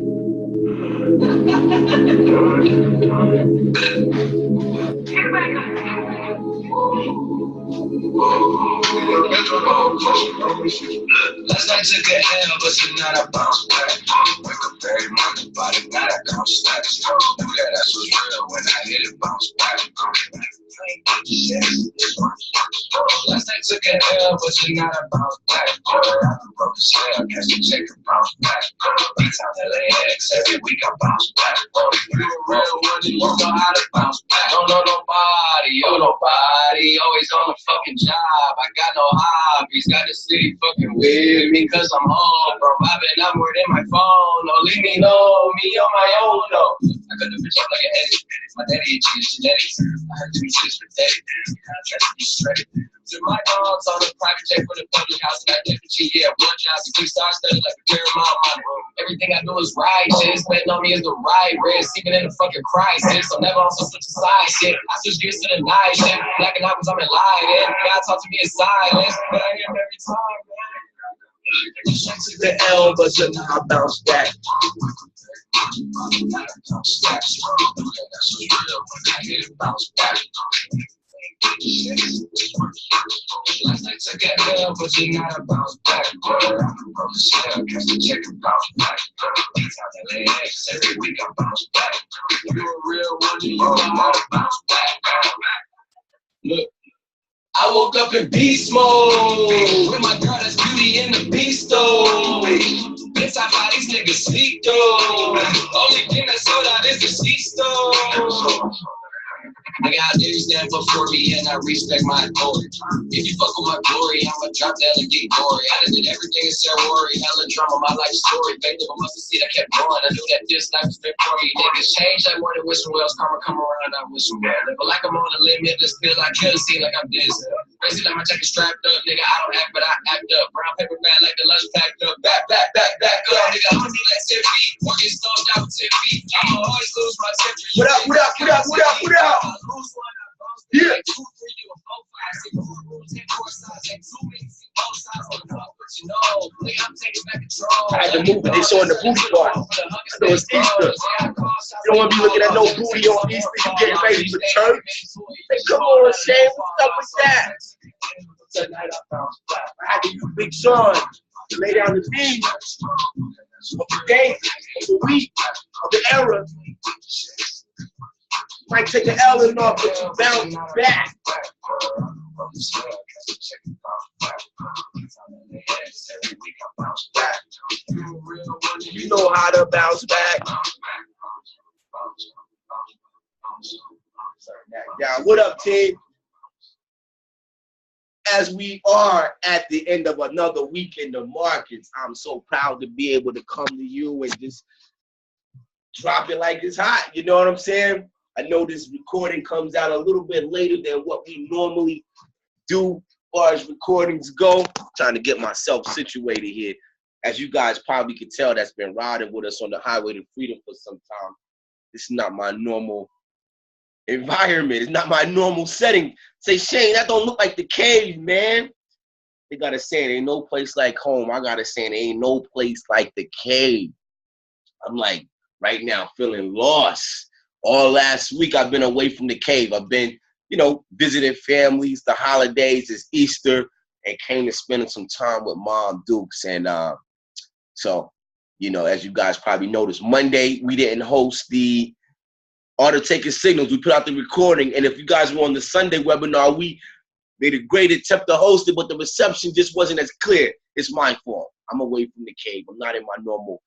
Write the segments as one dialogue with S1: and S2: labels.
S1: Last night took a L, but tonight I bounce back. Wake up every morning, body night I count stacks. Knew that that's what's real when I hit it, bounce back. Last night took a L, but tonight I bounce back. I've been broke as hell, catch the check and bounce back. B-Town LAX, every week I bounce back. You a real one and you know how to bounce back. Don't know nobody, nobody. Always on the fucking job. I got no hobbies, got the city fucking with me cause I'm home. Bro, I've been out more than my phone. No, leave me alone, me on my own, no. I cut the bitch up like an edit. My daddy itchy, it's genetics. I heard 3 6 for daddy. Contract to be shredded. To my dogs on a private jet for the public house. And I did what yeah, one job, 6 stars, study like a paramount money. Everything I do is righteous. Betting on me is the right risk, even in a fucking crisis. I'm never on some switch side shit. I switch gears to the night shit. Blacking out cause I'm enlightened. God talk to me in silence, but I hear him every time, man. To the L, but then I bounce back. Last night took a L, but tonight I bounce back. I'm broke as hell, catch the check and bounce back. B-Town LAX, every week I bounce back. You a real one, you know how to bounce back. Look. I woke up in beast mode with my girl that's beauty in the beast though. Inside how these niggas sleep though. Only thing that's sold out is the seats though. Nigga, I dare you stand before me and I respect my authority. If you fuck with my glory, I'ma drop that and get gory. I done did everything in ceremony, hella drama, my life story. Baked up a mustard seed, I kept growing. I knew that this life was meant for me. Niggas change like more than wishing wells. Karma come around, I wish them well. But like I'm on a limitless pill, I kill the scene like I'm this. Crazy like my jacket strapped up, nigga. I don't act, but I act up. Brown paper bag like the lunch packed up. Back up, nigga. I'ma need like 10 feet. Or get stumped out with 10 feet. I'ma always lose my temper.
S2: What up? Yeah. I had to move it. They showing the booty part. So it's Easter. You don't want to be looking at no booty on Easter. You getting ready for church. Hey, come on, Shane. What's up with that? Tonight I bounce back. I had to use Big Sean to lay down the theme of the day, of the week, of the era. Might take an L and off, but you bounce back. You know how to bounce back. Yeah, what up, team? As we are at the end of another week in the markets, I'm so proud to be able to come to you and just drop it like it's hot. You know what I'm saying? I know this recording comes out a little bit later than what we normally do as far as recordings go. I'm trying to get myself situated here. As you guys probably could tell, that's been riding with us on the highway to freedom for some time. This is not my normal environment. It's not my normal setting. Say, Shane, that don't look like the cave, man. They got to say, ain't no place like home. I got to say, there ain't no place like the cave. I'm like, right now, feeling lost. All last week, I've been away from the cave. I've been, you know, visiting families. The holidays is Easter, and came to spending some time with Mom Dukes. And so, you know, as you guys probably noticed, Monday, we didn't host the Art of Taking Signals. We put out the recording. And if you guys were on the Sunday webinar, we made a great attempt to host it, but the reception just wasn't as clear. It's my fault. I'm away from the cave. I'm not in my normal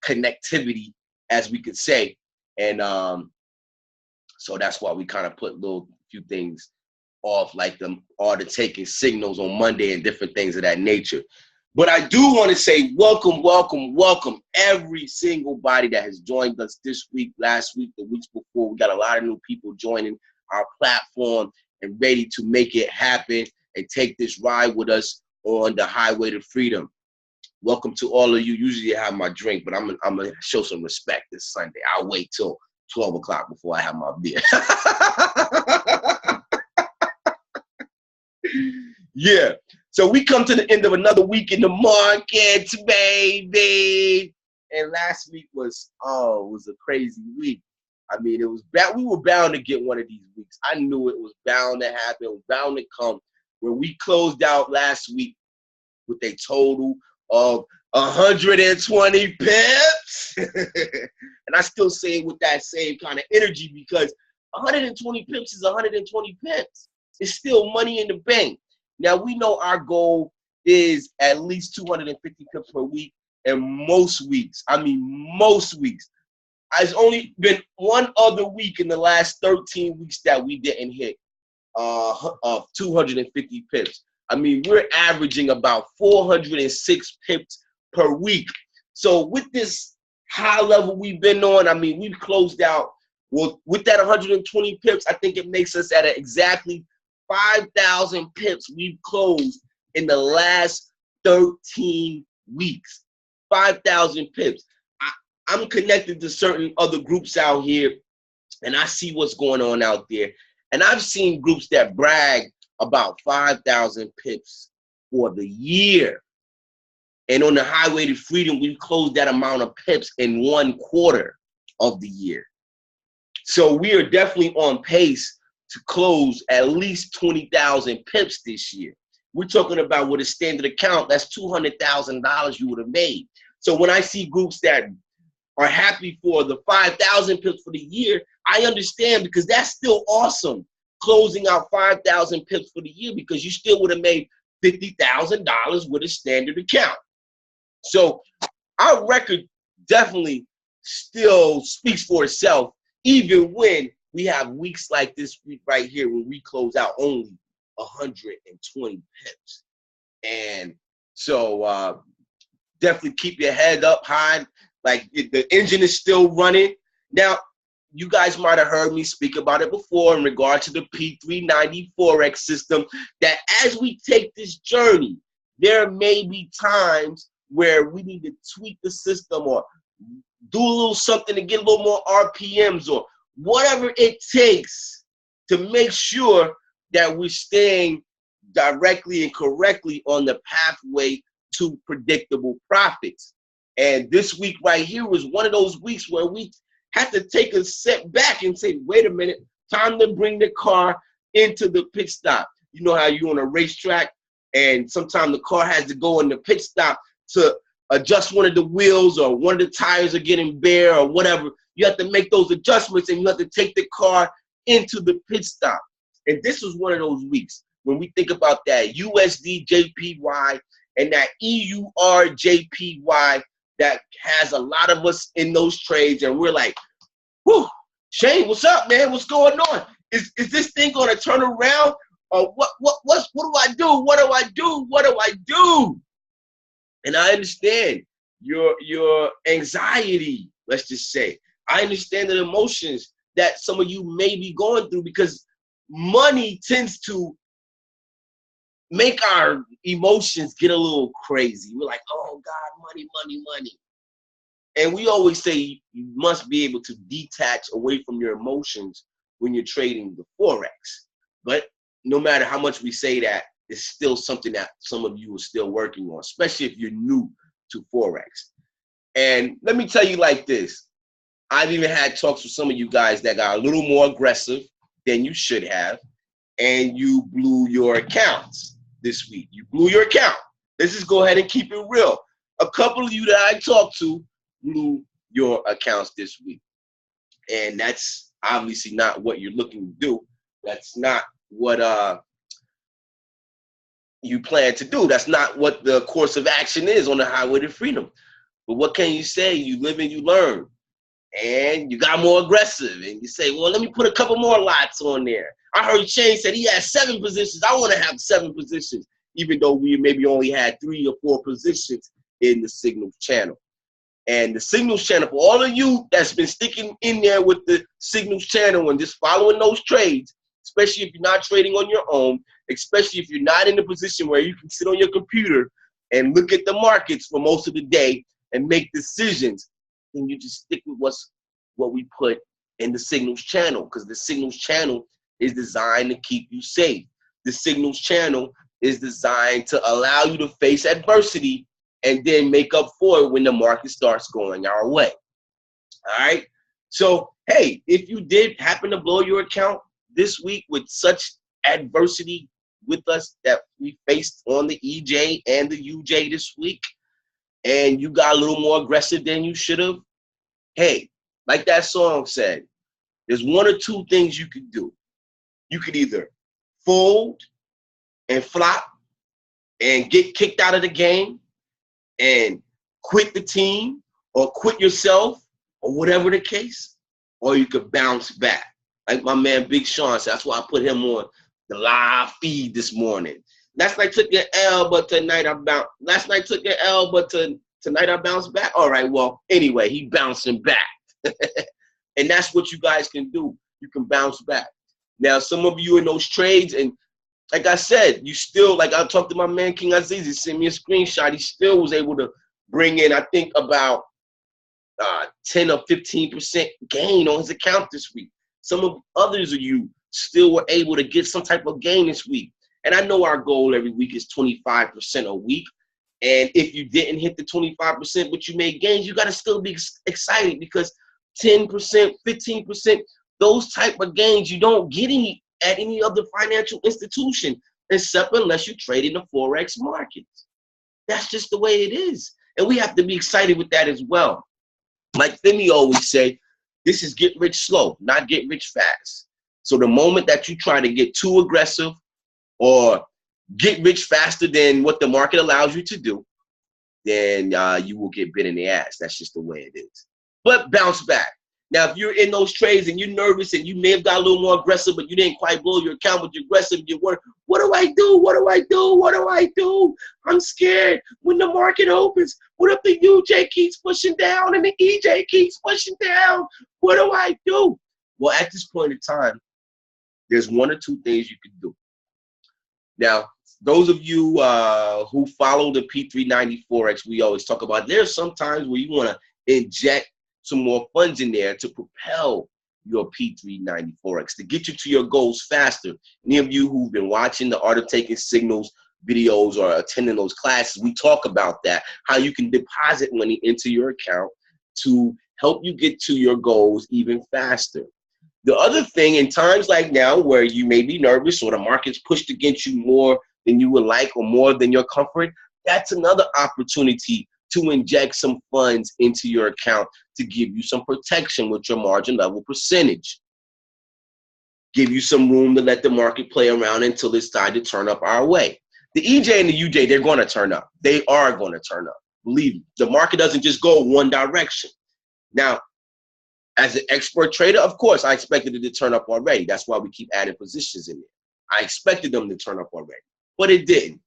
S2: connectivity, as we could say. And so that's why we kind of put few things off, like the Art of Taking Signals on Monday and different things of that nature. But I do want to say welcome, welcome, welcome every single body that has joined us this week, last week, the weeks before. We got a lot of new people joining our platform and ready to make it happen and take this ride with us on the highway to freedom. Welcome to all of you. Usually I have my drink, but I'm going to show some respect this Sunday. I'll wait till 12 o'clock before I have my beer. Yeah. So we come to the end of another week in the market, baby. And last week was a crazy week. I mean, it was we were bound to get one of these weeks. I knew it was bound to happen. It was bound to come. Where we closed out last week with a total of 120 pips. And I still say it with that same kind of energy because 120 pips is 120 pips. It's still money in the bank. Now, we know our goal is at least 250 pips per week. And most weeks, there's only been one other week in the last 13 weeks that we didn't hit 250 pips. I mean, we're averaging about 406 pips per week. So with this high level we've been on, I mean, we've closed out with that 120 pips. I think it makes us at exactly 5,000 pips we've closed in the last 13 weeks. 5,000 pips. I'm connected to certain other groups out here, and I see what's going on out there. And I've seen groups that brag about 5,000 pips for the year. And on the Highway to Freedom, we've closed that amount of pips in 1 quarter of the year. So we are definitely on pace to close at least 20,000 pips this year. We're talking about with a standard account, that's $200,000 you would have made. So when I see groups that are happy for the 5,000 pips for the year, I understand because that's still awesome. Closing out 5,000 pips for the year because you still would have made $50,000 with a standard account. So our record definitely still speaks for itself, even when we have weeks like this week right here when we close out only 120 pips. And so definitely keep your head up high. Like the engine is still running. Now, you guys might have heard me speak about it before in regard to the P390 Forex system, that as we take this journey, there may be times where we need to tweak the system or do a little something to get a little more RPMs or whatever it takes to make sure that we're staying directly and correctly on the pathway to predictable profits. And this week right here was one of those weeks where we had to take a step back and say, wait a minute, time to bring the car into the pit stop. You know how you're on a racetrack and sometimes the car has to go in the pit stop to adjust one of the wheels or one of the tires are getting bare or whatever. You have to make those adjustments and you have to take the car into the pit stop. And this was one of those weeks when we think about that USD JPY and that EUR JPY that has a lot of us in those trades, and we're like, whew, Shane, what's up, man? What's going on? Is this thing gonna turn around? Or what do I do? What do I do? What do I do? And I understand your anxiety, let's just say. I understand the emotions that some of you may be going through because money tends to make our emotions get a little crazy. We're like, oh God, money, money, money. And we always say you must be able to detach away from your emotions when you're trading the Forex. But no matter how much we say that, it's still something that some of you are still working on, especially if you're new to Forex. And let me tell you like this. I've even had talks with some of you guys that got a little more aggressive than you should have, and you blew your accounts this week. You blew your account. Let's just go ahead and keep it real. A couple of you that I talked to blew your accounts this week. And that's obviously not what you're looking to do. That's not what you plan to do. That's not what the course of action is on the Highway to Freedom. But what can you say? You live and you learn. And you got more aggressive. And you say, well, let me put a couple more lots on there. I heard Shane said he has 7 positions. I want to have 7 positions, even though we maybe only had 3 or 4 positions in the Signals channel. And the Signals channel, for all of you that's been sticking in there with the Signals channel and just following those trades, especially if you're not trading on your own, especially if you're not in a position where you can sit on your computer and look at the markets for most of the day and make decisions, then you just stick with what we put in the Signals channel, because the Signals channel is designed to keep you safe. The Signals channel is designed to allow you to face adversity and then make up for it when the market starts going our way. All right. So, hey, if you did happen to blow your account this week with such adversity with us that we faced on the EJ and the UJ this week, and you got a little more aggressive than you should have, hey, like that song said, there's one or two things you could do. You could either fold and flop and get kicked out of the game and quit the team or quit yourself or whatever the case, or you could bounce back. Like my man Big Sean said, that's why I put him on the live feed this morning. Last night took your L, but tonight I bounced. Last night took your L, but tonight I bounced back. All right, well, anyway, he bouncing back. And that's what you guys can do. You can bounce back. Now, some of you in those trades, and like I said, you still, like I talked to my man King Aziz, he sent me a screenshot. He still was able to bring in, I think, about 10 or 15% gain on his account this week. Some of others of you still were able to get some type of gain this week. And I know our goal every week is 25% a week. And if you didn't hit the 25%, but you made gains, you got to still be excited, because 10%, 15%, those type of gains you don't get at any other financial institution, except unless you trade in the Forex markets. That's just the way it is. And we have to be excited with that as well. Like Femi always say, this is get rich slow, not get rich fast. So the moment that you try to get too aggressive or get rich faster than what the market allows you to do, then you will get bit in the ass. That's just the way it is. But bounce back. Now, if you're in those trades and you're nervous and you may have got a little more aggressive, but you didn't quite blow your account, but you're aggressive, you're worried, what do I do? What do I do? What do I do? I'm scared when the market opens. What if the UJ keeps pushing down and the EJ keeps pushing down? What do I do? Well, at this point in time, there's one or two things you can do. Now, those of you who follow the P390 Forex, we always talk about, there's some times where you want to inject some more funds in there to propel your P390 Forex, to get you to your goals faster. Any of you who've been watching the Art of Taking Signals videos or attending those classes, we talk about that, how you can deposit money into your account to help you get to your goals even faster. The other thing, in times like now where you may be nervous or the market's pushed against you more than you would like or more than your comfort, that's another opportunity to inject some funds into your account to give you some protection with your margin level percentage. Give you some room to let the market play around until it's time to turn up our way. The EJ and the UJ, they're going to turn up. They are going to turn up. Believe me, the market doesn't just go one direction. Now, as an expert trader, of course, I expected it to turn up already. That's why we keep adding positions in there. I expected them to turn up already, but it didn't.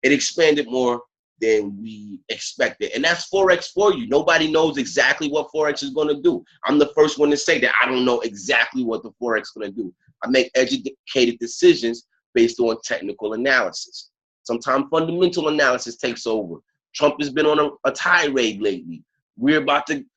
S2: It expanded more than we expected. And that's Forex for you. Nobody knows exactly what Forex is going to do. I'm the first one to say that I don't know exactly what the Forex is going to do. I make educated decisions based on technical analysis. Sometimes fundamental analysis takes over. Trump has been on a tirade lately.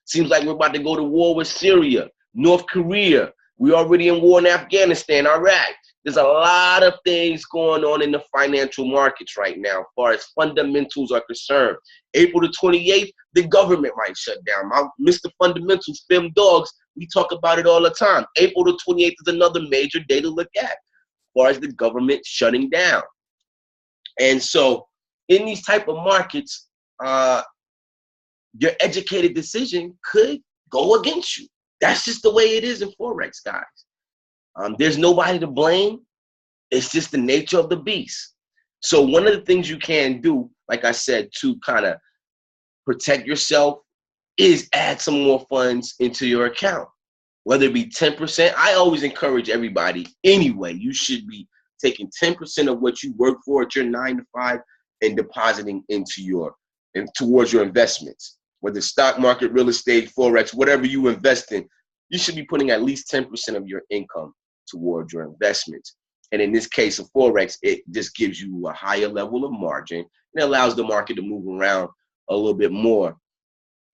S2: Seems like we're about to go to war with Syria, North Korea. We're already in war in Afghanistan, Iraq. There's a lot of things going on in the financial markets right now as far as fundamentals are concerned. April the 28th, the government might shut down. Mr. Fundamentals, Fem Dogs, we talk about it all the time. April the 28th is another major day to look at as far as the government shutting down. And so in these type of markets, your educated decision could go against you. That's just the way it is in Forex, guys. There's nobody to blame. It's just the nature of the beast. So one of the things you can do, like I said, to kind of protect yourself is add some more funds into your account, whether it be 10%. I always encourage everybody anyway, you should be taking 10% of what you work for at your 9 to 5 and depositing towards your investments. Whether stock market, real estate, Forex, whatever you invest in, you should be putting at least 10% of your income towards your investments. And in this case of Forex, it just gives you a higher level of margin and allows the market to move around a little bit more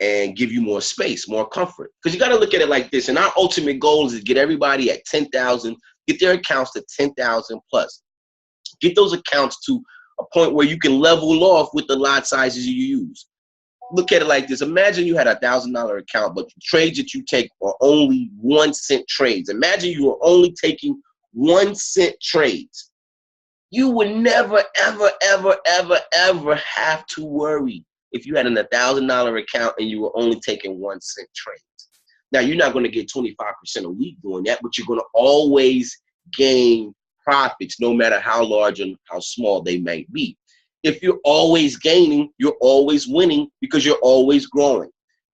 S2: and give you more space, more comfort. Because you got to look at it like this. And our ultimate goal is to get everybody at 10,000, get their accounts to 10,000 plus. Get those accounts to a point where you can level off with the lot sizes you use. look at it like this. Imagine you had $1,000 account, but the trades that you take are only 1 cent trades. Imagine you are only taking 1 cent trades. You would never, ever, ever, ever, ever have to worry if you had an $1,000 account and you were only taking 1 cent trades. Now, you're not going to get 25% a week doing that, but you're going to always gain profits, no matter how large and how small they may be. If you're always gaining, you're always winning because you're always growing.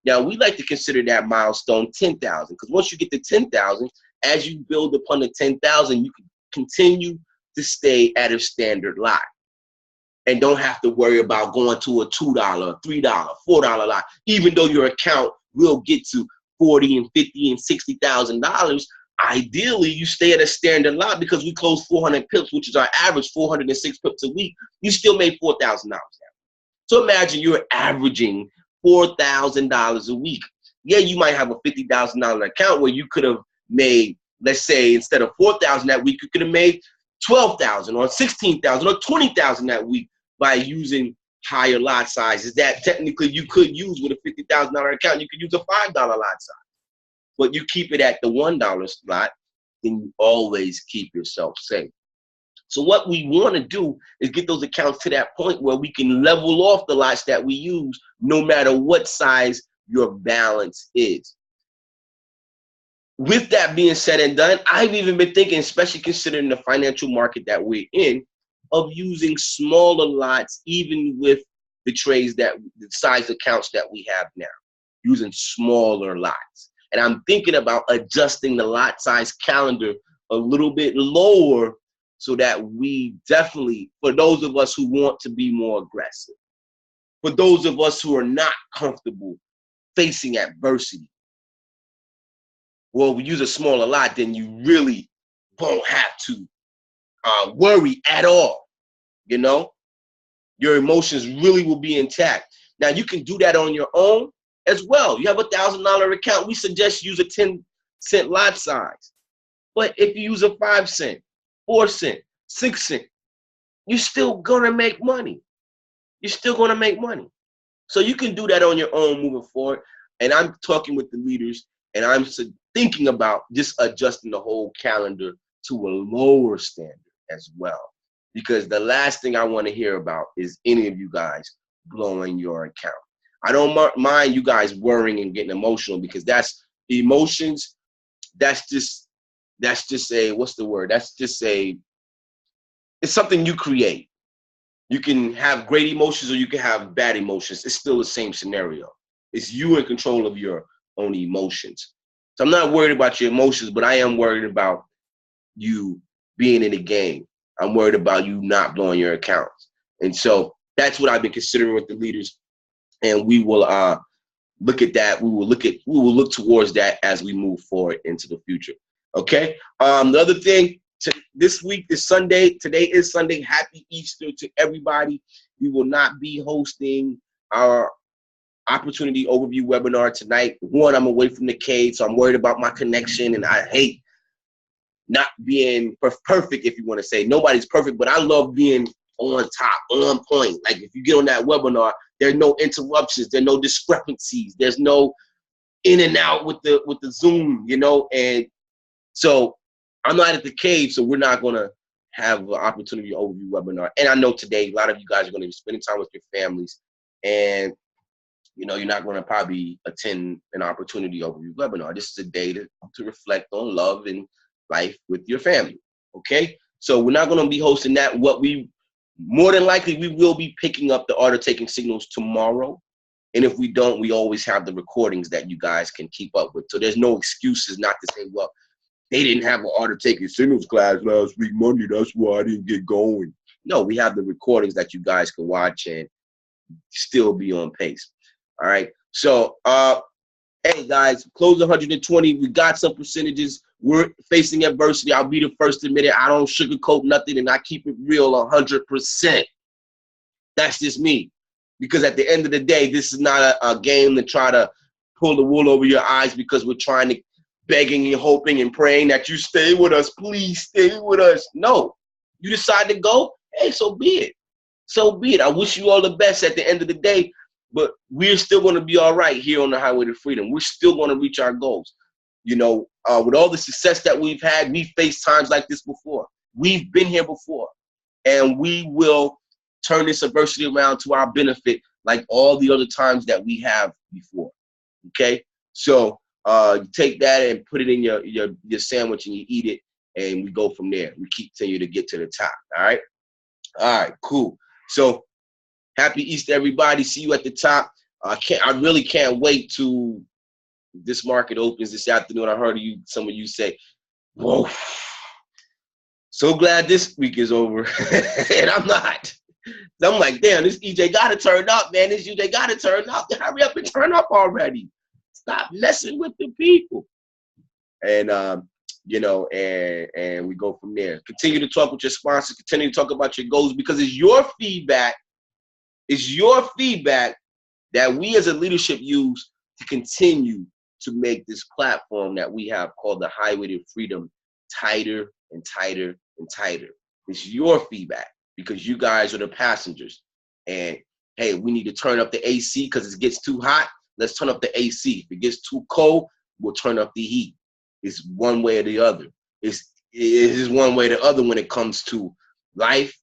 S2: Now, we like to consider that milestone 10,000, because once you get to 10,000, as you build upon the 10,000, you can continue to stay at a standard lot and don't have to worry about going to a $2, $3, $4 lot, even though your account will get to $40 and $50 and $60,000. Ideally, you stay at a standard lot because we close 400 pips, which is our average, 406 pips a week. You still made $4,000. So imagine you're averaging $4,000 a week. Yeah, you might have a $50,000 account where you could have made, let's say, instead of $4,000 that week, you could have made $12,000 or $16,000 or $20,000 that week by using higher lot sizes that technically you could use with a $50,000 account. You could use a $5 lot size. But you keep it at the $1 slot, then you always keep yourself safe. So what we want to do is get those accounts to that point where we can level off the lots that we use no matter what size your balance is. With that being said and done, I've even been thinking, especially considering the financial market that we're in, of using smaller lots even with the trades the size accounts that we have now, using smaller lots. And I'm thinking about adjusting the lot size calendar a little bit lower so that we definitely, for those of us who want to be more aggressive, for those of us who are not comfortable facing adversity, well, we use a smaller lot, then you really won't have to worry at all, you know? Your emotions really will be intact. Now, you can do that on your own as well. You have a $1,000 account. We suggest you use a 10-cent lot size. But if you use a 5 cent, 4 cent, 6 cent, you're still going to make money. You're still going to make money. So you can do that on your own moving forward. And I'm talking with the leaders, and I'm thinking about just adjusting the whole calendar to a lower standard as well. Because the last thing I want to hear about is any of you guys blowing your account. I don't mind you guys worrying and getting emotional, because that's emotions. That's just a, what's the word? It's something you create. You can have great emotions or you can have bad emotions. It's still the same scenario. It's you in control of your own emotions. So I'm not worried about your emotions, but I am worried about you being in the game. I'm worried about you not blowing your accounts. And so that's what I've been considering with the leaders. And we will look at that. We will look towards that as we move forward into the future. Okay. The other thing, this week is Sunday. Today is Sunday. Happy Easter to everybody. We will not be hosting our opportunity overview webinar tonight. One, I'm away from the cave, so I'm worried about my connection, and I hate not being perfect, if you want to say. Nobody's perfect, but I love being on top, on point. Like if you get on that webinar, there's no interruptions, there's no discrepancies, there's no in and out with the Zoom, you know. And so I'm not at the cave, so we're not gonna have an opportunity overview webinar. And I know today a lot of you guys are gonna be spending time with your families, and you know, you're not gonna probably attend an opportunity overview webinar. This is a day to reflect on love and life with your family. Okay, so we're not gonna be hosting that. More than likely, we will be picking up the Art of Taking Signals tomorrow. And if we don't, we always have the recordings that you guys can keep up with. So there's no excuses not to say, well, they didn't have an Art of Taking Signals class last week Monday, that's why I didn't get going. No, we have the recordings that you guys can watch and still be on pace. All right. So, hey, guys, close 120. We got some percentages. We're facing adversity. I'll be the first to admit it. I don't sugarcoat nothing, and I keep it real 100%. That's just me. Because at the end of the day, this is not a game to try to pull the wool over your eyes, because we're trying to begging and hoping and praying that you stay with us. Please stay with us. No. You decide to go, hey, so be it. So be it. I wish you all the best. At the end of the day, but we're still going to be all right here on the highway to freedom. We're still going to reach our goals. You know, with all the success that we've had, we faced times like this before. We've been here before, and we will turn this adversity around to our benefit like all the other times that we have before. Okay, so you take that and put it in your sandwich and you eat it, and we go from there. We continue to get to the top. All right, cool. So happy Easter, everybody. See you at the top. I really can't wait to this market opens this afternoon. I heard some of you say, whoa, so glad this week is over. And I'm not. I'm like, damn, this EJ got to turn up, man. This EJ got to turn up. Hurry up and turn up already. Stop messing with the people. And, you know, and we go from there. Continue to talk with your sponsors. Continue to talk about your goals, because it's your feedback. It's your feedback that we as a leadership use to continue to make this platform that we have called the Highway to Freedom tighter and tighter and tighter. It's your feedback, because you guys are the passengers. And hey, we need to turn up the AC because it gets too hot. Let's turn up the AC. If it gets too cold, we'll turn up the heat. It's one way or the other. It is one way or the other when it comes to life,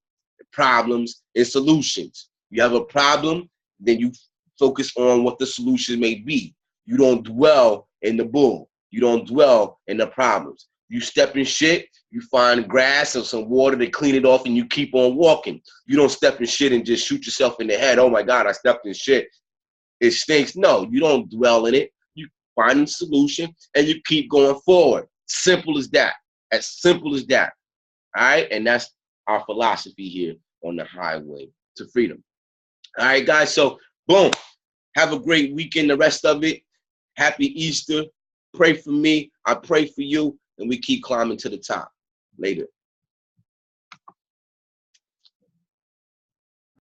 S2: problems, and solutions. You have a problem, then you focus on what the solution may be. You don't dwell in the bull. You don't dwell in the problems. You step in shit, you find grass and some water to clean it off, and you keep on walking. You don't step in shit and just shoot yourself in the head. Oh my God, I stepped in shit. It stinks. No, you don't dwell in it. You find a solution and you keep going forward. Simple as that. As simple as that. All right? And that's our philosophy here on the highway to freedom. All right, guys. So, boom. Have a great weekend, the rest of it. Happy Easter. Pray for me. I pray for you. And we keep climbing to the top. Later.